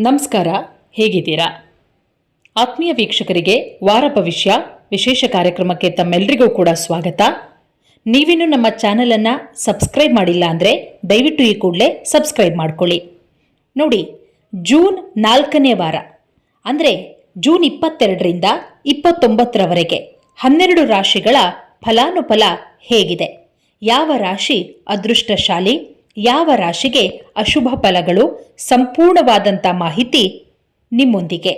ನಮಸ್ಕಾರ, ಹೇಗಿದ್ದೀರಾ? ಆತ್ಮೀಯ ವೀಕ್ಷಕರಿಗೆ ವಾರ ಭವಿಷ್ಯ ವಿಶೇಷ ಕಾರ್ಯಕ್ರಮಕ್ಕೆ ತಮ್ಮೆಲ್ಲರಿಗೂ ಕೂಡ ಸ್ವಾಗತ. ನೀವಿನ್ನು ನಮ್ಮ ಚಾನಲನ್ನು ಸಬ್ಸ್ಕ್ರೈಬ್ ಮಾಡಿಲ್ಲ ಅಂದರೆ ದಯವಿಟ್ಟು ಈ ಕೂಡಲೇ ಸಬ್ಸ್ಕ್ರೈಬ್ ಮಾಡ್ಕೊಳ್ಳಿ. ನೋಡಿ, ಜೂನ್ 4ನೇ ವಾರ ಅಂದರೆ ಜೂನ್ 22ರಿಂದ 29ರವರೆಗೆ 12 ರಾಶಿಗಳ ಫಲಾನುಫಲ ಹೇಗಿದೆ, ಯಾವ ರಾಶಿ ಅದೃಷ್ಟಶಾಲಿ, ಯಾವ ರಾಶಿಗೆ ಅಶುಭ ಫಲಗಳು, ಸಂಪೂರ್ಣವಾದಂಥ ಮಾಹಿತಿ ನಿಮ್ಮೊಂದಿಗೆ.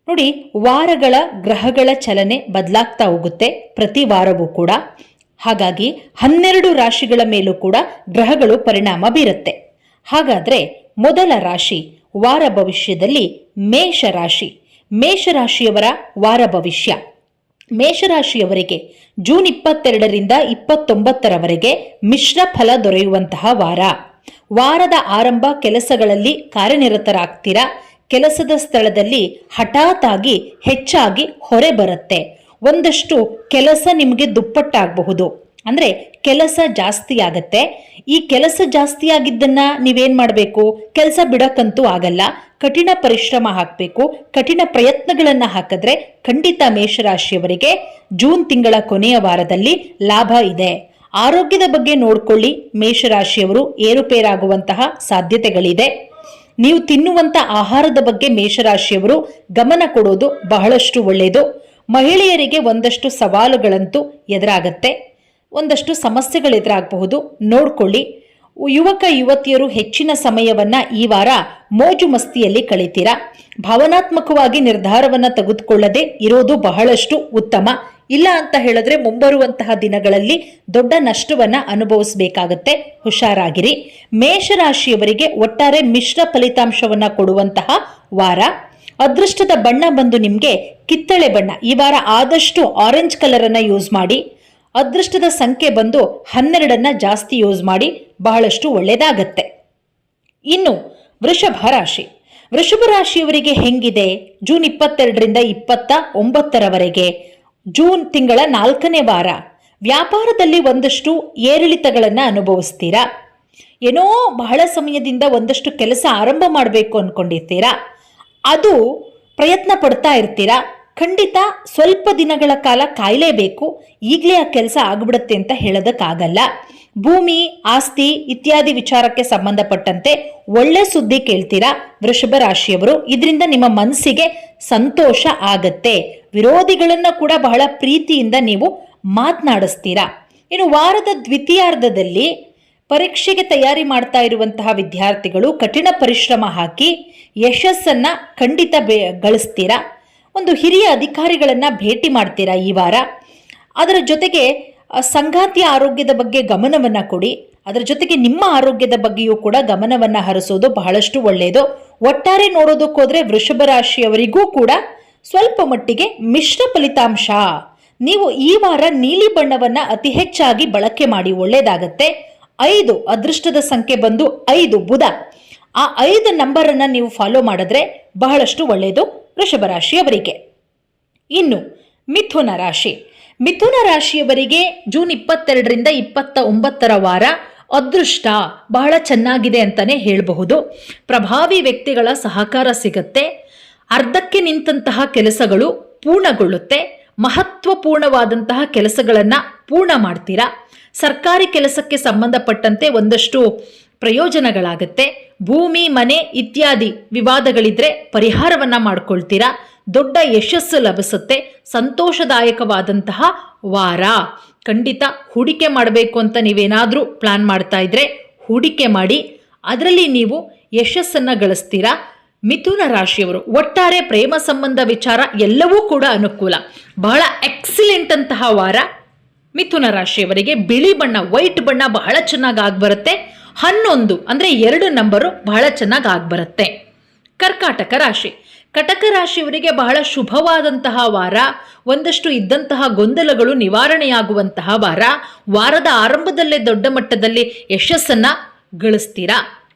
ನೋಡಿ, ವಾರಗಳ ಗ್ರಹಗಳ ಚಲನೆ ಬದಲಾಗ್ತಾ ಹೋಗುತ್ತೆ ಪ್ರತಿ ವಾರವೂ ಕೂಡ. ಹಾಗಾಗಿ 12 ರಾಶಿಗಳ ಮೇಲೂ ಕೂಡ ಗ್ರಹಗಳು ಪರಿಣಾಮ ಬೀರುತ್ತೆ. ಹಾಗಾದರೆ ಮೊದಲ ರಾಶಿ ವಾರ ಭವಿಷ್ಯದಲ್ಲಿ ಮೇಷರಾಶಿ. ಮೇಷರಾಶಿಯವರ ವಾರ ಭವಿಷ್ಯ. ಮೇಷರಾಶಿಯವರಿಗೆ ಜೂನ್ 22ರಿಂದ 29ರವರೆಗೆ ಮಿಶ್ರ ಫಲ ದೊರೆಯುವಂತಹ ವಾರ. ವಾರದ ಆರಂಭ ಕೆಲಸಗಳಲ್ಲಿ ಕಾರ್ಯನಿರತರಾಗ್ತೀರಾ. ಕೆಲಸದ ಸ್ಥಳದಲ್ಲಿ ಹಠಾತ್ ಆಗಿ ಹೆಚ್ಚಾಗಿ ಹೊರೆ ಬರುತ್ತೆ. ಒಂದಷ್ಟು ಕೆಲಸ ನಿಮಗೆ ದುಪ್ಪಟ್ಟಾಗಬಹುದು, ಅಂದರೆ ಕೆಲಸ ಜಾಸ್ತಿ ಆಗತ್ತೆ. ಈ ಕೆಲಸ ಜಾಸ್ತಿ ಆಗಿದ್ದನ್ನ ನೀವೇನ್ ಮಾಡಬೇಕು? ಕೆಲಸ ಬಿಡಕ್ಕಂತೂ ಆಗಲ್ಲ. ಕಠಿಣ ಪರಿಶ್ರಮ ಹಾಕಬೇಕು. ಕಠಿಣ ಪ್ರಯತ್ನಗಳನ್ನ ಹಾಕಿದ್ರೆ ಖಂಡಿತ ಮೇಷರಾಶಿಯವರಿಗೆ ಜೂನ್ ತಿಂಗಳ ಕೊನೆಯ ವಾರದಲ್ಲಿ ಲಾಭ ಇದೆ. ಆರೋಗ್ಯದ ಬಗ್ಗೆ ನೋಡ್ಕೊಳ್ಳಿ. ಮೇಷರಾಶಿಯವರು ಏರುಪೇರಾಗುವಂತಹ ಸಾಧ್ಯತೆಗಳಿದೆ. ನೀವು ತಿನ್ನುವಂತ ಆಹಾರದ ಬಗ್ಗೆ ಮೇಷರಾಶಿಯವರು ಗಮನ ಕೊಡೋದು ಬಹಳಷ್ಟು ಒಳ್ಳೆಯದು. ಮಹಿಳೆಯರಿಗೆ ಒಂದಷ್ಟು ಸವಾಲುಗಳಂತೂ ಎದುರಾಗತ್ತೆ, ಒಂದಷ್ಟು ಸಮಸ್ಯೆಗಳು ಎದುರಾಗಬಹುದು, ನೋಡ್ಕೊಳ್ಳಿ. ಯುವಕ ಯುವತಿಯರು ಹೆಚ್ಚಿನ ಸಮಯವನ್ನ ಈ ವಾರ ಮೋಜು ಮಸ್ತಿಯಲ್ಲಿ ಕಳೀತೀರಾ. ಭಾವನಾತ್ಮಕವಾಗಿ ನಿರ್ಧಾರವನ್ನ ತೆಗೆದುಕೊಳ್ಳದೆ ಇರೋದು ಬಹಳಷ್ಟು ಉತ್ತಮ. ಇಲ್ಲ ಅಂತ ಹೇಳಿದ್ರೆ ಮುಂಬರುವಂತಹ ದಿನಗಳಲ್ಲಿ ದೊಡ್ಡ ನಷ್ಟವನ್ನ ಅನುಭವಿಸಬೇಕಾಗತ್ತೆ. ಹುಷಾರಾಗಿರಿ. ಮೇಷರಾಶಿಯವರಿಗೆ ಒಟ್ಟಾರೆ ಮಿಶ್ರ ಫಲಿತಾಂಶವನ್ನ ಕೊಡುವಂತಹ ವಾರ. ಅದೃಷ್ಟದ ಬಣ್ಣ ಬಂದು ನಿಮಗೆ ಕಿತ್ತಳೆ ಬಣ್ಣ. ಈ ವಾರ ಆದಷ್ಟು ಆರೆಂಜ್ ಕಲರ್ ಅನ್ನ ಯೂಸ್ ಮಾಡಿ. ಅದೃಷ್ಟದ ಸಂಖ್ಯೆ ಬಂದು 12 ಜಾಸ್ತಿ ಯೂಸ್ ಮಾಡಿ, ಬಹಳಷ್ಟು ಒಳ್ಳೆಯದಾಗತ್ತೆ. ಇನ್ನು ವೃಷಭ ರಾಶಿ. ವೃಷಭ ರಾಶಿಯವರಿಗೆ ಹೆಂಗಿದೆ ಜೂನ್ 22ರಿಂದ 29ರವರೆಗೆ? ಜೂನ್ ತಿಂಗಳ 4ನೇ ವಾರ. ವ್ಯಾಪಾರದಲ್ಲಿ ಒಂದಷ್ಟು ಏರಿಳಿತಗಳನ್ನು ಅನುಭವಿಸ್ತೀರಾ. ಏನೋ ಬಹಳ ಸಮಯದಿಂದ ಒಂದಷ್ಟು ಕೆಲಸ ಆರಂಭ ಮಾಡಬೇಕು ಅನ್ಕೊಂಡಿರ್ತೀರಾ. ಅದು ಪ್ರಯತ್ನ ಪಡ್ತಾ ಇರ್ತೀರಾ. ಖಂಡಿತ ಸ್ವಲ್ಪ ದಿನಗಳ ಕಾಲ ಕಾಯಲೇಬೇಕು. ಈಗಲೇ ಆ ಕೆಲಸ ಆಗ್ಬಿಡುತ್ತೆ ಅಂತ ಹೇಳೋದಕ್ಕಾಗಲ್ಲ. ಭೂಮಿ, ಆಸ್ತಿ ಇತ್ಯಾದಿ ವಿಚಾರಕ್ಕೆ ಸಂಬಂಧಪಟ್ಟಂತೆ ಒಳ್ಳೆ ಸುದ್ದಿ ಕೇಳ್ತೀರಾ ವೃಷಭ ರಾಶಿಯವರು. ಇದರಿಂದ ನಿಮ್ಮ ಮನಸ್ಸಿಗೆ ಸಂತೋಷ ಆಗತ್ತೆ. ವಿರೋಧಿಗಳನ್ನ ಕೂಡ ಬಹಳ ಪ್ರೀತಿಯಿಂದ ನೀವು ಮಾತನಾಡಿಸ್ತೀರಾ. ಇನ್ನು ವಾರದ ದ್ವಿತೀಯಾರ್ಧದಲ್ಲಿ ಪರೀಕ್ಷೆಗೆ ತಯಾರಿ ಮಾಡ್ತಾ ಇರುವಂತಹ ವಿದ್ಯಾರ್ಥಿಗಳು ಕಠಿಣ ಪರಿಶ್ರಮ ಹಾಕಿ ಯಶಸ್ಸನ್ನ ಖಂಡಿತ ಗಳಿಸ್ತೀರಾ. ಒಂದು ಹಿರಿಯ ಅಧಿಕಾರಿಗಳನ್ನ ಭೇಟಿ ಮಾಡ್ತೀರಾ ಈ ವಾರ. ಅದರ ಜೊತೆಗೆ ಸಂಗಾತಿಯ ಆರೋಗ್ಯದ ಬಗ್ಗೆ ಗಮನವನ್ನ ಕೊಡಿ. ಅದರ ಜೊತೆಗೆ ನಿಮ್ಮ ಆರೋಗ್ಯದ ಬಗ್ಗೆಯೂ ಕೂಡ ಗಮನವನ್ನ ಹರಿಸೋದು ಬಹಳಷ್ಟು ಒಳ್ಳೆಯದು. ಒಟ್ಟಾರೆ ನೋಡೋದಕ್ಕೋದ್ರೆ ವೃಷಭ ರಾಶಿಯವರಿಗೂ ಕೂಡ ಸ್ವಲ್ಪ ಮಟ್ಟಿಗೆ ಮಿಶ್ರ ಫಲಿತಾಂಶ. ನೀವು ಈ ವಾರ ನೀಲಿ ಬಣ್ಣವನ್ನ ಅತಿ ಹೆಚ್ಚಾಗಿ ಬಳಕೆ ಮಾಡಿ, ಒಳ್ಳೆಯದಾಗತ್ತೆ. 5 ಅದೃಷ್ಟದ ಸಂಖ್ಯೆ ಬಂದು 5 ಬುಧ. ಆ 5 ನಂಬರನ್ನ ನೀವು ಫಾಲೋ ಮಾಡಿದ್ರೆ ಬಹಳಷ್ಟು ಒಳ್ಳೆಯದು ವೃಷಭ ರಾಶಿಯವರಿಗೆ. ಇನ್ನು ಮಿಥುನ ರಾಶಿ. ಮಿಥುನ ರಾಶಿಯವರಿಗೆ ಜೂನ್ 22ರಿಂದ 29ರ ವಾರ ಅದೃಷ್ಟ ಬಹಳ ಚೆನ್ನಾಗಿದೆ ಅಂತಾನೆ ಹೇಳಬಹುದು. ಪ್ರಭಾವಿ ವ್ಯಕ್ತಿಗಳ ಸಹಕಾರ ಸಿಗತ್ತೆ. ಅರ್ಧಕ್ಕೆ ನಿಂತಹ ಕೆಲಸಗಳು ಪೂರ್ಣಗೊಳ್ಳುತ್ತೆ. ಮಹತ್ವಪೂರ್ಣವಾದಂತಹ ಕೆಲಸಗಳನ್ನ ಪೂರ್ಣ ಮಾಡ್ತೀರಾ. ಸರ್ಕಾರಿ ಕೆಲಸಕ್ಕೆ ಸಂಬಂಧಪಟ್ಟಂತೆ ಒಂದಷ್ಟು ಪ್ರಯೋಜನಗಳಾಗತ್ತೆ. ಭೂಮಿ, ಮನೆ ಇತ್ಯಾದಿ ವಿವಾದಗಳಿದ್ರೆ ಪರಿಹಾರವನ್ನ ಮಾಡ್ಕೊಳ್ತೀರಾ. ದೊಡ್ಡ ಯಶಸ್ಸು ಲಭಿಸುತ್ತೆ. ಸಂತೋಷದಾಯಕವಾದಂತಹ ವಾರ. ಖಂಡಿತ ಹೂಡಿಕೆ ಮಾಡಬೇಕು ಅಂತ ನೀವೇನಾದರೂ ಪ್ಲಾನ್ ಮಾಡ್ತಾ ಇದ್ರೆ ಹೂಡಿಕೆ ಮಾಡಿ, ಅದರಲ್ಲಿ ನೀವು ಯಶಸ್ಸನ್ನ ಗಳಿಸ್ತೀರಾ. ಮಿಥುನ ರಾಶಿಯವರು ಒಟ್ಟಾರೆ ಪ್ರೇಮ ಸಂಬಂಧ ವಿಚಾರ ಎಲ್ಲವೂ ಕೂಡ ಅನುಕೂಲ. ಬಹಳ ಎಕ್ಸಿಲೆಂಟ್ ಅಂತಹ ವಾರ ಮಿಥುನ ರಾಶಿಯವರಿಗೆ. ಬಿಳಿ ಬಣ್ಣ, ವೈಟ್ ಬಣ್ಣ ಬಹಳ ಚೆನ್ನಾಗಿ ಆಗ್ಬರುತ್ತೆ. 11 ಅಂದರೆ 2 ನಂಬರು ಬಹಳ ಚೆನ್ನಾಗಿ ಆಗ್ಬರುತ್ತೆ. ಕರ್ಕಾಟಕ ರಾಶಿ. ಕಟಕ ರಾಶಿಯವರಿಗೆ ಬಹಳ ಶುಭವಾದಂತಹ ವಾರ. ಒಂದಷ್ಟು ಇದ್ದಂತಹ ಗೊಂದಲಗಳು ನಿವಾರಣೆಯಾಗುವಂತಹ ವಾರ. ವಾರದ ಆರಂಭದಲ್ಲೇ ದೊಡ್ಡ ಮಟ್ಟದಲ್ಲಿ ಯಶಸ್ಸನ್ನ ಗಳಿಸ್ತೀರಾ.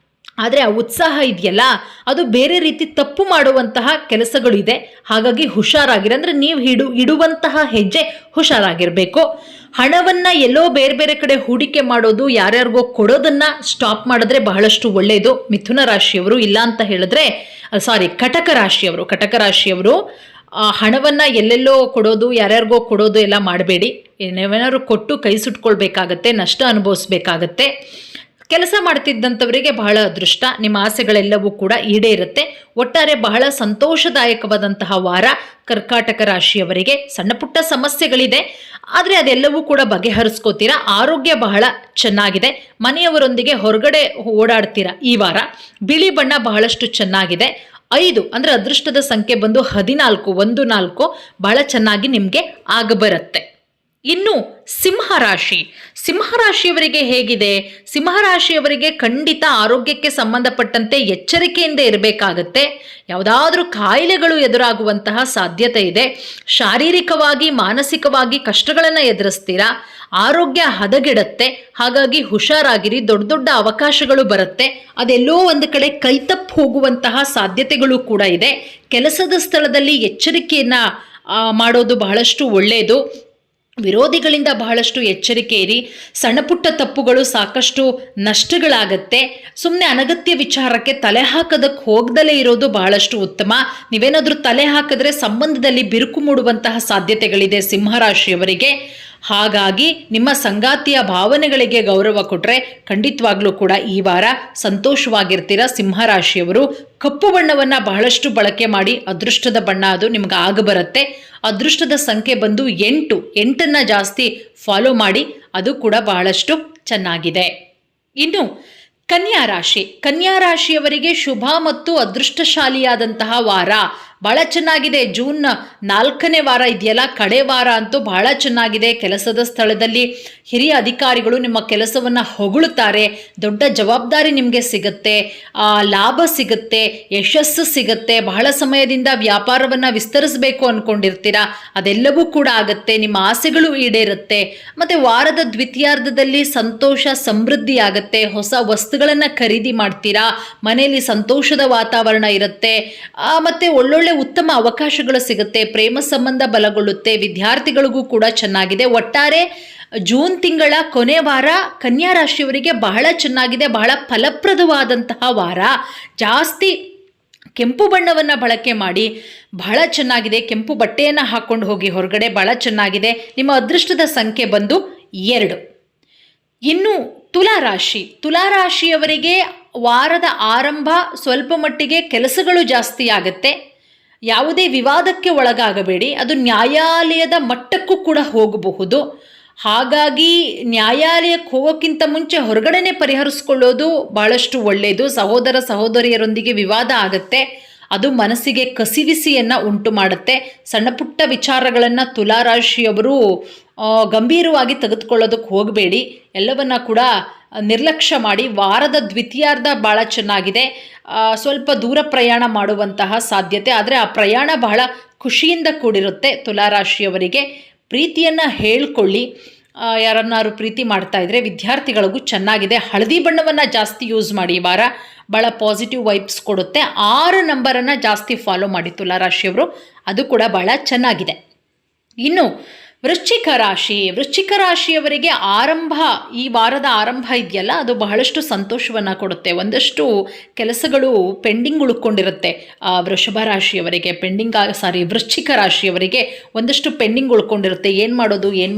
ಆದರೆ ಆ ಉತ್ಸಾಹ ಇದೆಯಲ್ಲ ಅದು ಬೇರೆ ರೀತಿ ತಪ್ಪು ಮಾಡುವಂತಹ ಕೆಲಸಗಳಿದೆ. ಹಾಗಾಗಿ ಹುಷಾರಾಗಿರಿ. ಅಂದರೆ ನೀವು ಇಡುವಂತಹ ಹೆಜ್ಜೆ ಹುಷಾರಾಗಿರಬೇಕು. ಹಣವನ್ನು ಎಲ್ಲೋ ಬೇರೆ ಬೇರೆ ಕಡೆ ಹೂಡಿಕೆ ಮಾಡೋದು, ಯಾರ್ಯಾರಿಗೋ ಕೊಡೋದನ್ನು ಸ್ಟಾಪ್ ಮಾಡಿದ್ರೆ ಬಹಳಷ್ಟು ಒಳ್ಳೆಯದು ಮಿಥುನ ರಾಶಿಯವರು. ಇಲ್ಲ ಅಂತ ಹೇಳಿದ್ರೆ ಕಟಕ ರಾಶಿಯವರು ಹಣವನ್ನು ಎಲ್ಲೆಲ್ಲೋ ಕೊಡೋದು, ಯಾರ್ಯಾರಿಗೋ ಕೊಡೋದು ಎಲ್ಲ ಮಾಡಬೇಡಿ. ಏನಾದ್ರು ಕೊಟ್ಟು ಕೈ ಸುಟ್ಕೊಳ್ಬೇಕಾಗತ್ತೆ, ನಷ್ಟ ಅನುಭವಿಸ್ಬೇಕಾಗತ್ತೆ. ಕೆಲಸ ಮಾಡ್ತಿದ್ದಂಥವರಿಗೆ ಬಹಳ ಅದೃಷ್ಟ, ನಿಮ್ಮ ಆಸೆಗಳೆಲ್ಲವೂ ಕೂಡ ಈಡೇರುತ್ತೆ. ಒಟ್ಟಾರೆ ಬಹಳ ಸಂತೋಷದಾಯಕವಾದಂತಹ ವಾರ ಕರ್ಕಾಟಕ ರಾಶಿಯವರಿಗೆ. ಸಣ್ಣ ಪುಟ್ಟ ಸಮಸ್ಯೆಗಳಿದೆ, ಆದರೆ ಅದೆಲ್ಲವೂ ಕೂಡ ಬಗೆಹರಿಸ್ಕೋತೀರಾ. ಆರೋಗ್ಯ ಬಹಳ ಚೆನ್ನಾಗಿದೆ. ಮನೆಯವರೊಂದಿಗೆ ಹೊರಗಡೆ ಓಡಾಡ್ತೀರಾ ಈ ವಾರ. ಬಿಳಿ ಬಣ್ಣ ಬಹಳಷ್ಟು ಚೆನ್ನಾಗಿದೆ. 5 ಅಂದರೆ ಅದೃಷ್ಟದ ಸಂಖ್ಯೆ ಬಂದು 14 ಬಹಳ ಚೆನ್ನಾಗಿ ನಿಮಗೆ ಆಗಬರುತ್ತೆ. ಇನ್ನು ಸಿಂಹರಾಶಿಯವರಿಗೆ ಹೇಗಿದೆ? ಸಿಂಹರಾಶಿಯವರಿಗೆ ಖಂಡಿತ ಆರೋಗ್ಯಕ್ಕೆ ಸಂಬಂಧಪಟ್ಟಂತೆ ಎಚ್ಚರಿಕೆಯಿಂದ ಇರಬೇಕಾಗತ್ತೆ. ಯಾವುದಾದ್ರೂ ಕಾಯಿಲೆಗಳು ಎದುರಾಗುವಂತಹ ಸಾಧ್ಯತೆ ಇದೆ. ಶಾರೀರಿಕವಾಗಿ ಮಾನಸಿಕವಾಗಿ ಕಷ್ಟಗಳನ್ನು ಎದುರಿಸ್ತೀರಾ. ಆರೋಗ್ಯ ಹದಗೆಡುತ್ತೆ. ಹಾಗಾಗಿ ಹುಷಾರಾಗಿರಿ. ದೊಡ್ಡ ದೊಡ್ಡ ಅವಕಾಶಗಳು ಬರುತ್ತೆ, ಅದೆಲ್ಲೋ ಒಂದು ಕಡೆ ಕೈತಪ್ಪು ಹೋಗುವಂತಹ ಸಾಧ್ಯತೆಗಳು ಕೂಡ ಇದೆ. ಕೆಲಸದ ಸ್ಥಳದಲ್ಲಿ ಎಚ್ಚರಿಕೆಯನ್ನು ಮಾಡೋದು ಬಹಳಷ್ಟು ಒಳ್ಳೆಯದು. ವಿರೋಧಿಗಳಿಂದ ಬಹಳಷ್ಟು ಎಚ್ಚರಿಕೆ ಇರಿ. ಸಣ್ಣ ಪುಟ್ಟ ತಪ್ಪುಗಳು ಸಾಕಷ್ಟು ನಷ್ಟಗಳಾಗತ್ತೆ. ಸುಮ್ಮನೆ ಅನಗತ್ಯ ವಿಚಾರಕ್ಕೆ ತಲೆ ಹಾಕೋದಕ್ಕೆ ಹೋಗದಲ್ಲೇ ಇರೋದು ಬಹಳಷ್ಟು ಉತ್ತಮ. ನೀವೇನಾದರೂ ತಲೆ ಹಾಕಿದ್ರೆ ಸಂಬಂಧದಲ್ಲಿ ಬಿರುಕು ಮೂಡುವಂತಹ ಸಾಧ್ಯತೆಗಳಿದೆ ಸಿಂಹರಾಶಿಯವರಿಗೆ. ಹಾಗಾಗಿ ನಿಮ್ಮ ಸಂಗಾತಿಯ ಭಾವನೆಗಳಿಗೆ ಗೌರವ ಕೊಟ್ಟರೆ ಖಂಡಿತವಾಗ್ಲೂ ಕೂಡ ಈ ವಾರ ಸಂತೋಷವಾಗಿರ್ತೀರ ಸಿಂಹರಾಶಿಯವರು. ಕಪ್ಪು ಬಣ್ಣವನ್ನು ಬಹಳಷ್ಟು ಬಳಕೆ ಮಾಡಿ. ಅದೃಷ್ಟದ ಬಣ್ಣ ಅದು ನಿಮ್ಗೆ ಆಗಬರುತ್ತೆ. ಅದೃಷ್ಟದ ಸಂಖ್ಯೆ ಬಂದು 8 ಜಾಸ್ತಿ ಫಾಲೋ ಮಾಡಿ, ಅದು ಕೂಡ ಬಹಳಷ್ಟು ಚೆನ್ನಾಗಿದೆ. ಇನ್ನು ಕನ್ಯಾ ರಾಶಿಯವರಿಗೆ ಶುಭ ಮತ್ತು ಅದೃಷ್ಟಶಾಲಿಯಾದಂತಹ ವಾರ. ಬಹಳ ಚೆನ್ನಾಗಿದೆ. ಜೂನ್ 4ನೇ ವಾರ ಇದೆಯಲ್ಲ, ಕಡೆ ವಾರ ಅಂತೂ ಬಹಳ ಚೆನ್ನಾಗಿದೆ. ಕೆಲಸದ ಸ್ಥಳದಲ್ಲಿ ಹಿರಿಯ ಅಧಿಕಾರಿಗಳು ನಿಮ್ಮ ಕೆಲಸವನ್ನು ಹೊಗಳುತ್ತಾರೆ. ದೊಡ್ಡ ಜವಾಬ್ದಾರಿ ನಿಮಗೆ ಸಿಗುತ್ತೆ, ಲಾಭ ಸಿಗುತ್ತೆ, ಯಶಸ್ಸು ಸಿಗುತ್ತೆ. ಬಹಳ ಸಮಯದಿಂದ ವ್ಯಾಪಾರವನ್ನು ವಿಸ್ತರಿಸಬೇಕು ಅಂದ್ಕೊಂಡಿರ್ತೀರಾ, ಅದೆಲ್ಲವೂ ಕೂಡ ಆಗುತ್ತೆ. ನಿಮ್ಮ ಆಸೆಗಳು ಈಡೇರುತ್ತೆ. ಮತ್ತು ವಾರದ ದ್ವಿತೀಯಾರ್ಧದಲ್ಲಿ ಸಂತೋಷ ಸಮೃದ್ಧಿ ಆಗುತ್ತೆ. ಹೊಸ ವಸ್ತುಗಳನ್ನು ಖರೀದಿ ಮಾಡ್ತೀರಾ. ಮನೆಯಲ್ಲಿ ಸಂತೋಷದ ವಾತಾವರಣ ಇರುತ್ತೆ. ಮತ್ತು ಒಳ್ಳೊಳ್ಳೆ ಉತ್ತಮ ಅವಕಾಶಗಳು ಸಿಗುತ್ತೆ. ಪ್ರೇಮ ಸಂಬಂಧ ಬಲಗೊಳ್ಳುತ್ತೆ. ವಿದ್ಯಾರ್ಥಿಗಳಿಗೂ ಕೂಡ ಚೆನ್ನಾಗಿದೆ. ಒಟ್ಟಾರೆ ಜೂನ್ ತಿಂಗಳ ಕೊನೆ ವಾರ ಕನ್ಯಾ ರಾಶಿಯವರಿಗೆ ಬಹಳ ಚೆನ್ನಾಗಿದೆ. ಬಹಳ ಫಲಪ್ರದವಾದಂತಹ ವಾರ. ಜಾಸ್ತಿ ಕೆಂಪು ಬಣ್ಣವನ್ನು ಬಳಕೆ ಮಾಡಿ, ಬಹಳ ಚೆನ್ನಾಗಿದೆ. ಕೆಂಪು ಬಟ್ಟೆಯನ್ನು ಹಾಕ್ಕೊಂಡು ಹೋಗಿ ಹೊರಗಡೆ, ಬಹಳ ಚೆನ್ನಾಗಿದೆ. ನಿಮ್ಮ ಅದೃಷ್ಟದ ಸಂಖ್ಯೆ ಬಂದು 2. ಇನ್ನು ತುಲಾರಾಶಿಯವರಿಗೆ ವಾರದ ಆರಂಭ ಸ್ವಲ್ಪ ಮಟ್ಟಿಗೆ ಕೆಲಸಗಳು ಜಾಸ್ತಿ ಆಗುತ್ತೆ. ಯಾವುದೇ ವಿವಾದಕ್ಕೆ ಒಳಗಾಗಬೇಡಿ, ಅದು ನ್ಯಾಯಾಲಯದ ಮಟ್ಟಕ್ಕೂ ಕೂಡ ಹೋಗಬಹುದು. ಹಾಗಾಗಿ ನ್ಯಾಯಾಲಯಕ್ಕೆ ಹೋಗೋಕ್ಕಿಂತ ಮುಂಚೆ ಹೊರಗಡೆನೆ ಪರಿಹರಿಸ್ಕೊಳ್ಳೋದು ಬಹಳಷ್ಟು ಒಳ್ಳೆಯದು. ಸಹೋದರ ಸಹೋದರಿಯರೊಂದಿಗೆ ವಿವಾದ ಆಗುತ್ತೆ, ಅದು ಮನಸ್ಸಿಗೆ ಕಸಿವಿಸಿಯನ್ನು ಉಂಟು ಮಾಡುತ್ತೆ. ಸಣ್ಣ ಪುಟ್ಟ ವಿಚಾರಗಳನ್ನು ತುಲಾರಾಶಿಯವರು ಗಂಭೀರವಾಗಿ ತೆಗೆದುಕೊಳ್ಳೋದಕ್ಕೆ ಹೋಗಬೇಡಿ. ಎಲ್ಲವನ್ನ ಕೂಡ ನಿರ್ಲಕ್ಷ್ಯ ಮಾಡಿ. ವಾರದ ದ್ವಿತೀಯಾರ್ಧ ಭಾಳ ಚೆನ್ನಾಗಿದೆ. ಸ್ವಲ್ಪ ದೂರ ಪ್ರಯಾಣ ಮಾಡುವಂತಹ ಸಾಧ್ಯತೆ, ಆದರೆ ಆ ಪ್ರಯಾಣ ಬಹಳ ಖುಷಿಯಿಂದ ಕೂಡಿರುತ್ತೆ. ತುಲಾರಾಶಿಯವರಿಗೆ ಪ್ರೀತಿಯನ್ನು ಹೇಳ್ಕೊಳ್ಳಿ. ಯಾರನ್ನಾರು ಪ್ರೀತಿ ಮಾಡ್ತಾ ಇದ್ರೆ ವಿದ್ಯಾರ್ಥಿಗಳಿಗೂ ಚೆನ್ನಾಗಿದೆ. ಹಳದಿ ಬಣ್ಣವನ್ನು ಜಾಸ್ತಿ ಯೂಸ್ ಮಾಡಿ. ಈ ವಾರ ಭಾಳ ಪಾಸಿಟಿವ್ ವೈಬ್ಸ್ ಕೊಡುತ್ತೆ. 6 ನಂಬರನ್ನು ಜಾಸ್ತಿ ಫಾಲೋ ಮಾಡಿ ತುಲಾರಾಶಿಯವರು, ಅದು ಕೂಡ ಭಾಳ ಚೆನ್ನಾಗಿದೆ. ಇನ್ನು ವೃಶ್ಚಿಕ ರಾಶಿಯವರಿಗೆ ಈ ವಾರದ ಆರಂಭ ಇದೆಯಲ್ಲ, ಅದು ಬಹಳಷ್ಟು ಸಂತೋಷವನ್ನು ಕೊಡುತ್ತೆ. ಒಂದಷ್ಟು ಕೆಲಸಗಳು ಪೆಂಡಿಂಗ್ ಉಳ್ಕೊಂಡಿರುತ್ತೆ. ವೃಷಭ ರಾಶಿಯವರಿಗೆ ವೃಶ್ಚಿಕ ರಾಶಿಯವರಿಗೆ ಒಂದಷ್ಟು ಪೆಂಡಿಂಗ್ ಉಳ್ಕೊಂಡಿರುತ್ತೆ. ಏನು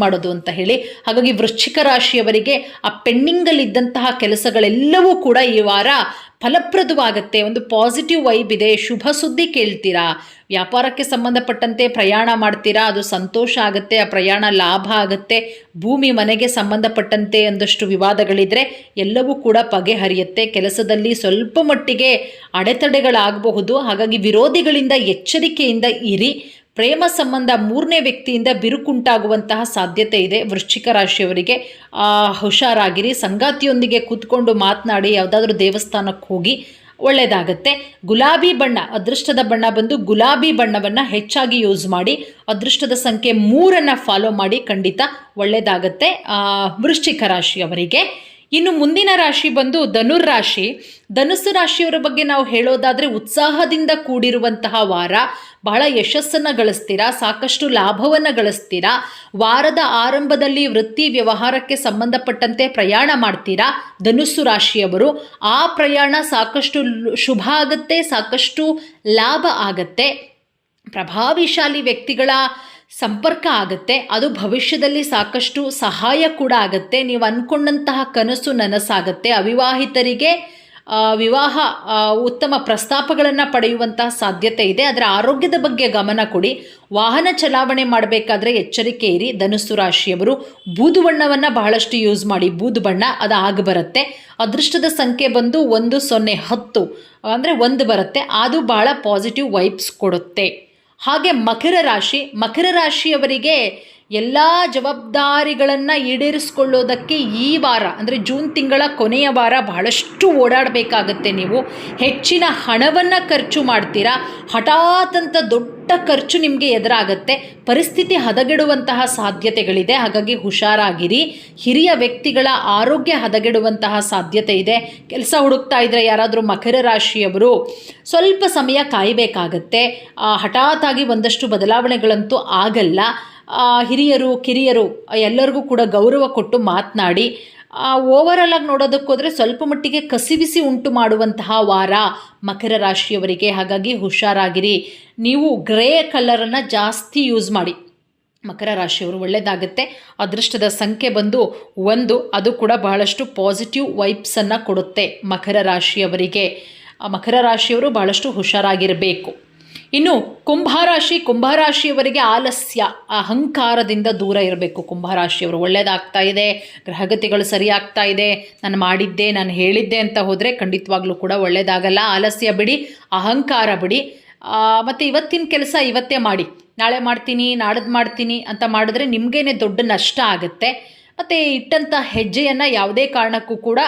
ಮಾಡೋದು ಅಂತ ಹೇಳಿ. ಹಾಗಾಗಿ ವೃಶ್ಚಿಕ ರಾಶಿಯವರಿಗೆ ಆ ಪೆಂಡಿಂಗಲ್ಲಿದ್ದಂತಹ ಕೆಲಸಗಳೆಲ್ಲವೂ ಕೂಡ ಈ ವಾರ ಫಲಪ್ರದವಾಗುತ್ತೆ. ಒಂದು ಪಾಸಿಟಿವ್ ವೈಬ್ ಇದೆ. ಶುಭ ಸುದ್ದಿ ಕೇಳ್ತೀರಾ. ವ್ಯಾಪಾರಕ್ಕೆ ಸಂಬಂಧಪಟ್ಟಂತೆ ಪ್ರಯಾಣ ಮಾಡ್ತೀರಾ, ಅದು ಸಂತೋಷ ಆಗುತ್ತೆ. ಆ ಪ್ರಯಾಣ ಲಾಭ ಆಗುತ್ತೆ. ಭೂಮಿ ಮನೆಗೆ ಸಂಬಂಧಪಟ್ಟಂತೆ ಒಂದಷ್ಟು ವಿವಾದಗಳಿದ್ರೆ ಎಲ್ಲವೂ ಕೂಡ ಬಗೆಹರಿಯುತ್ತೆ. ಕೆಲಸದಲ್ಲಿ ಸ್ವಲ್ಪ ಮಟ್ಟಿಗೆ ಅಡೆತಡೆಗಳಾಗಬಹುದು. ಹಾಗಾಗಿ ವಿರೋಧಿಗಳಿಂದ ಎಚ್ಚರಿಕೆಯಿಂದ ಇರಿ. ಪ್ರೇಮ ಸಂಬಂಧ 3ನೇ ವ್ಯಕ್ತಿಯಿಂದ ಬಿರುಕುಂಟಾಗುವಂತಹ ಸಾಧ್ಯತೆ ಇದೆ. ವೃಶ್ಚಿಕ ರಾಶಿಯವರಿಗೆ ಹುಷಾರಾಗಿರಿ. ಸಂಗಾತಿಯೊಂದಿಗೆ ಕೂತ್ಕೊಂಡು ಮಾತನಾಡಿ. ಯಾವುದಾದ್ರೂ ದೇವಸ್ಥಾನಕ್ಕೆ ಹೋಗಿ, ಒಳ್ಳೆಯದಾಗತ್ತೆ. ಗುಲಾಬಿ ಬಣ್ಣ, ಅದೃಷ್ಟದ ಬಣ್ಣ ಬಂದು ಗುಲಾಬಿ ಬಣ್ಣವನ್ನು ಹೆಚ್ಚಾಗಿ ಯೂಸ್ ಮಾಡಿ. ಅದೃಷ್ಟದ ಸಂಖ್ಯೆ 3 ಫಾಲೋ ಮಾಡಿ. ಖಂಡಿತ ಒಳ್ಳೆಯದಾಗತ್ತೆ ವೃಶ್ಚಿಕ ರಾಶಿಯವರಿಗೆ. ಇನ್ನು ಮುಂದಿನ ರಾಶಿ ಬಂದು ಧನುರ್ರಾಶಿ. ಧನುಸ್ಸು ರಾಶಿಯವರ ಬಗ್ಗೆ ನಾವು ಹೇಳೋದಾದರೆ ಉತ್ಸಾಹದಿಂದ ಕೂಡಿರುವಂತಹ ವಾರ. ಬಹಳ ಯಶಸ್ಸನ್ನು ಗಳಿಸ್ತೀರಾ, ಸಾಕಷ್ಟು ಲಾಭವನ್ನು ಗಳಿಸ್ತೀರಾ. ವಾರದ ಆರಂಭದಲ್ಲಿ ವೃತ್ತಿ ವ್ಯವಹಾರಕ್ಕೆ ಸಂಬಂಧಪಟ್ಟಂತೆ ಪ್ರಯಾಣ ಮಾಡ್ತೀರಾ ಧನುಸ್ಸು ರಾಶಿಯವರು. ಆ ಪ್ರಯಾಣ ಸಾಕಷ್ಟು ಶುಭ ಆಗುತ್ತೆ, ಸಾಕಷ್ಟು ಲಾಭ ಆಗತ್ತೆ. ಪ್ರಭಾವಿಶಾಲಿ ವ್ಯಕ್ತಿಗಳ ಸಂಪರ್ಕ ಆಗುತ್ತೆ. ಅದು ಭವಿಷ್ಯದಲ್ಲಿ ಸಾಕಷ್ಟು ಸಹಾಯ ಕೂಡ ಆಗುತ್ತೆ. ನೀವು ಅಂದ್ಕೊಂಡಂತಹ ಕನಸು ನನಸಾಗುತ್ತೆ. ಅವಿವಾಹಿತರಿಗೆ ವಿವಾಹ ಉತ್ತಮ ಪ್ರಸ್ತಾಪಗಳನ್ನು ಪಡೆಯುವಂತಹ ಸಾಧ್ಯತೆ ಇದೆ. ಅದರ ಆರೋಗ್ಯದ ಬಗ್ಗೆ ಗಮನ ಕೊಡಿ. ವಾಹನ ಚಲಾವಣೆ ಮಾಡಬೇಕಾದ್ರೆ ಎಚ್ಚರಿಕೆ ಇರಿ ಧನುಸ್ಸು ರಾಶಿಯವರು. ಬೂದು ಬಣ್ಣವನ್ನು ಬಹಳಷ್ಟು ಯೂಸ್ ಮಾಡಿ. ಬೂದು ಬಣ್ಣ ಅದು ಆಗಿ ಬರುತ್ತೆ. ಅದೃಷ್ಟದ ಸಂಖ್ಯೆ ಬಂದು 1010 ಅಂದರೆ 1 ಬರುತ್ತೆ. ಅದು ಬಹಳ ಪಾಸಿಟಿವ್ ವೈಬ್ಸ್ ಕೊಡುತ್ತೆ. ಹಾಗೆ ಮಕರ ರಾಶಿ. ಮಕರ ರಾಶಿಯವರಿಗೆ ಎಲ್ಲ ಜವಾಬ್ದಾರಿಗಳನ್ನು ಈಡೇರಿಸಿಕೊಳ್ಳೋದಕ್ಕೆ ಈ ವಾರ ಅಂದರೆ ಜೂನ್ ತಿಂಗಳ ಕೊನೆಯ ವಾರ ಬಹಳಷ್ಟು ಓಡಾಡಬೇಕಾಗತ್ತೆ. ನೀವು ಹೆಚ್ಚಿನ ಹಣವನ್ನು ಖರ್ಚು ಮಾಡ್ತೀರಾ. ಹಠಾತ್ ಅಂತ ದೊಡ್ಡ ಖರ್ಚು ನಿಮಗೆ ಎದುರಾಗತ್ತೆ. ಪರಿಸ್ಥಿತಿ ಹದಗೆಡುವಂತಹ ಸಾಧ್ಯತೆಗಳಿದೆ. ಹಾಗಾಗಿ ಹುಷಾರಾಗಿರಿ. ಹಿರಿಯ ವ್ಯಕ್ತಿಗಳ ಆರೋಗ್ಯ ಹದಗೆಡುವಂತಹ ಸಾಧ್ಯತೆ ಇದೆ. ಕೆಲಸ ಹುಡುಕ್ತಾ ಇದ್ದರೆ ಯಾರಾದರೂ ಮಕರ ರಾಶಿಯವರು ಸ್ವಲ್ಪ ಸಮಯ ಕಾಯಬೇಕಾಗತ್ತೆ. ಹಠಾತ್ತಾಗಿ ಒಂದಷ್ಟು ಬದಲಾವಣೆಗಳಂತೂ ಆಗಲ್ಲ. ಹಿರಿಯರು ಕಿರಿಯರು ಎಲ್ಲರಿಗೂ ಕೂಡ ಗೌರವ ಕೊಟ್ಟು ಮಾತನಾಡಿ. ಓವರಾಲ್ ಆಗಿ ನೋಡೋದಕ್ಕೆ ಹೋದರೆ ಸ್ವಲ್ಪ ಮಟ್ಟಿಗೆ ಕಸಿವಿಸಿ ಉಂಟು ಮಾಡುವಂತಹ ವಾರ ಮಕರ ರಾಶಿಯವರಿಗೆ. ಹಾಗಾಗಿ ಹುಷಾರಾಗಿರಿ. ನೀವು ಗ್ರೇ ಕಲರನ್ನು ಜಾಸ್ತಿ ಯೂಸ್ ಮಾಡಿ ಮಕರ ರಾಶಿಯವರು, ಒಳ್ಳೆಯದಾಗುತ್ತೆ. ಅದೃಷ್ಟದ ಸಂಖ್ಯೆ ಬಂದು 1. ಅದು ಕೂಡ ಬಹಳಷ್ಟು ಪಾಸಿಟಿವ್ ವೈಬ್ಸನ್ನು ಕೊಡುತ್ತೆ ಮಕರ ರಾಶಿಯವರಿಗೆ. ಮಕರ ರಾಶಿಯವರು ಬಹಳಷ್ಟು ಹುಷಾರಾಗಿರಬೇಕು. ಇನ್ನು ಕುಂಭರಾಶಿ. ಕುಂಭರಾಶಿಯವರಿಗೆ ಆಲಸ್ಯ, ಅಹಂಕಾರದಿಂದ ದೂರ ಇರಬೇಕು ಕುಂಭರಾಶಿಯವರು. ಒಳ್ಳೆಯದಾಗ್ತಾ ಇದೆ, ಗ್ರಹಗತಿಗಳು ಸರಿಯಾಗ್ತಾ ಇದೆ, ನಾನು ಮಾಡಿದ್ದೆ, ನಾನು ಹೇಳಿದ್ದೆ ಅಂತ ಹೋದರೆ ಖಂಡಿತವಾಗ್ಲೂ ಕೂಡ ಒಳ್ಳೆಯದಾಗಲ್ಲ. ಆಲಸ್ಯ ಬಿಡಿ, ಅಹಂಕಾರ ಬಿಡಿ. ಮತ್ತು ಇವತ್ತಿನ ಕೆಲಸ ಇವತ್ತೇ ಮಾಡಿ, ನಾಳೆ ಮಾಡ್ತೀನಿ ನಾಳಿದ್ದು ಮಾಡ್ತೀನಿ ಅಂತ ಮಾಡಿದ್ರೆ ನಿಮಗೇನೆ ದೊಡ್ಡ ನಷ್ಟ ಆಗುತ್ತೆ. ಮತ್ತು ಇಟ್ಟಂಥ ಹೆಜ್ಜೆಯನ್ನು ಯಾವುದೇ ಕಾರಣಕ್ಕೂ ಕೂಡ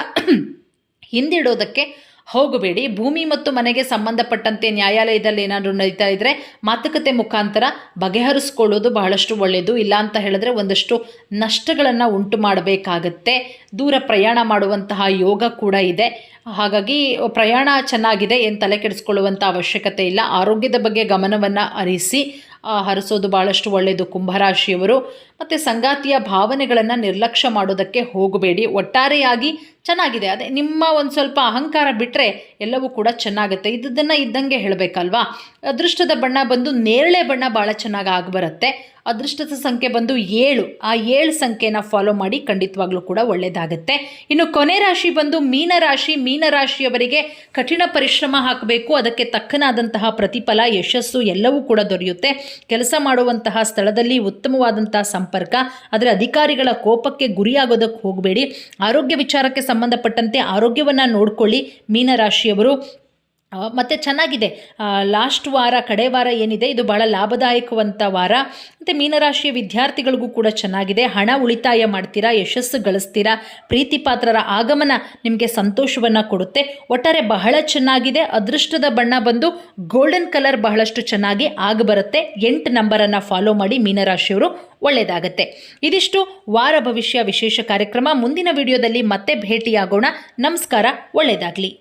ಹಿಂದಿಡೋದಕ್ಕೆ ಹೋಗಬೇಡಿ. ಭೂಮಿ ಮತ್ತು ಮನೆಗೆ ಸಂಬಂಧಪಟ್ಟಂತೆ ನ್ಯಾಯಾಲಯದಲ್ಲಿ ಏನಾದರೂ ನಡೀತಾ ಇದ್ದರೆ ಮಾತುಕತೆ ಮುಖಾಂತರ ಬಗೆಹರಿಸ್ಕೊಳ್ಳೋದು ಬಹಳಷ್ಟು ಒಳ್ಳೆಯದು. ಇಲ್ಲ ಅಂತ ಹೇಳಿದ್ರೆ ಒಂದಷ್ಟು ನಷ್ಟಗಳನ್ನು ಉಂಟು ಮಾಡಬೇಕಾಗತ್ತೆ. ದೂರ ಪ್ರಯಾಣ ಮಾಡುವಂತಹ ಯೋಗ ಕೂಡ ಇದೆ. ಹಾಗಾಗಿ ಪ್ರಯಾಣ ಚೆನ್ನಾಗಿದೆ, ಏನು ತಲೆ ಕೆಡಿಸ್ಕೊಳ್ಳುವಂಥ ಅವಶ್ಯಕತೆ ಇಲ್ಲ. ಆರೋಗ್ಯದ ಬಗ್ಗೆ ಗಮನವನ್ನು ಹರಿಸೋದು ಭಾಳಷ್ಟು ಒಳ್ಳೆಯದು ಕುಂಭರಾಶಿಯವರು. ಮತ್ತು ಸಂಗಾತಿಯ ಭಾವನೆಗಳನ್ನು ನಿರ್ಲಕ್ಷ್ಯ ಮಾಡೋದಕ್ಕೆ ಹೋಗಬೇಡಿ. ಒಟ್ಟಾರೆಯಾಗಿ ಚೆನ್ನಾಗಿದೆ. ಅದೇ ನಿಮ್ಮ ಒಂದು ಸ್ವಲ್ಪ ಅಹಂಕಾರ ಬಿಟ್ಟರೆ ಎಲ್ಲವೂ ಕೂಡ ಚೆನ್ನಾಗುತ್ತೆ. ಇದನ್ನು ಇದ್ದಂಗೆ ಹೇಳಬೇಕಲ್ವಾ. ಅದೃಷ್ಟದ ಬಣ್ಣ ಬಂದು ನೇರಳೆ ಬಣ್ಣ ಭಾಳ ಚೆನ್ನಾಗಿ ಆಗಿಬರುತ್ತೆ. ಅದೃಷ್ಟದ ಸಂಖ್ಯೆ ಬಂದು 7. ಆ 7 ಸಂಖ್ಯೆನ ಫಾಲೋ ಮಾಡಿ, ಖಂಡಿತವಾಗ್ಲೂ ಕೂಡ ಒಳ್ಳೆಯದಾಗುತ್ತೆ. ಇನ್ನು ಕೊನೆ ರಾಶಿ ಬಂದು ಮೀನರಾಶಿ. ಮೀನರಾಶಿಯವರಿಗೆ ಕಠಿಣ ಪರಿಶ್ರಮ ಹಾಕಬೇಕು. ಅದಕ್ಕೆ ತಕ್ಕನಾದಂತಹ ಪ್ರತಿಫಲ, ಯಶಸ್ಸು ಎಲ್ಲವೂ ಕೂಡ ದೊರೆಯುತ್ತೆ. ಕೆಲಸ ಮಾಡುವಂತಹ ಸ್ಥಳದಲ್ಲಿ ಉತ್ತಮವಾದಂತಹ ಸಂಪರ್ಕ. ಆದರೆ ಅಧಿಕಾರಿಗಳ ಕೋಪಕ್ಕೆ ಗುರಿಯಾಗೋದಕ್ಕೆ ಹೋಗಬೇಡಿ. ಆರೋಗ್ಯ ವಿಚಾರಕ್ಕೆ ಸಂಬಂಧಪಟ್ಟಂತೆ ಆರೋಗ್ಯವನ್ನು ನೋಡಿಕೊಳ್ಳಿ ಮೀನರಾಶಿಯವರು. ಮತ್ತು ಚೆನ್ನಾಗಿದೆ. ಲಾಸ್ಟ್ ವಾರ, ಕಡೆ ವಾರ ಏನಿದೆ ಇದು ಭಾಳ ಲಾಭದಾಯಕವಂಥ ವಾರ. ಮತ್ತು ಮೀನರಾಶಿಯ ವಿದ್ಯಾರ್ಥಿಗಳಿಗೂ ಕೂಡ ಚೆನ್ನಾಗಿದೆ. ಹಣ ಉಳಿತಾಯ ಮಾಡ್ತೀರಾ, ಯಶಸ್ಸು ಗಳಿಸ್ತೀರಾ. ಪ್ರೀತಿ ಪಾತ್ರರ ಆಗಮನ ನಿಮಗೆ ಸಂತೋಷವನ್ನು ಕೊಡುತ್ತೆ. ಒಟ್ಟಾರೆ ಬಹಳ ಚೆನ್ನಾಗಿದೆ. ಅದೃಷ್ಟದ ಬಣ್ಣ ಬಂದು ಗೋಲ್ಡನ್ ಕಲರ್ ಬಹಳಷ್ಟು ಚೆನ್ನಾಗಿ ಆಗಿಬರುತ್ತೆ. 8 ನಂಬರನ್ನು ಫಾಲೋ ಮಾಡಿ ಮೀನರಾಶಿಯವರು, ಒಳ್ಳೆಯದಾಗತ್ತೆ. ಇದಿಷ್ಟು ವಾರ ಭವಿಷ್ಯ ವಿಶೇಷ ಕಾರ್ಯಕ್ರಮ. ಮುಂದಿನ ವಿಡಿಯೋದಲ್ಲಿ ಮತ್ತೆ ಭೇಟಿಯಾಗೋಣ. ನಮಸ್ಕಾರ, ಒಳ್ಳೆಯದಾಗಲಿ.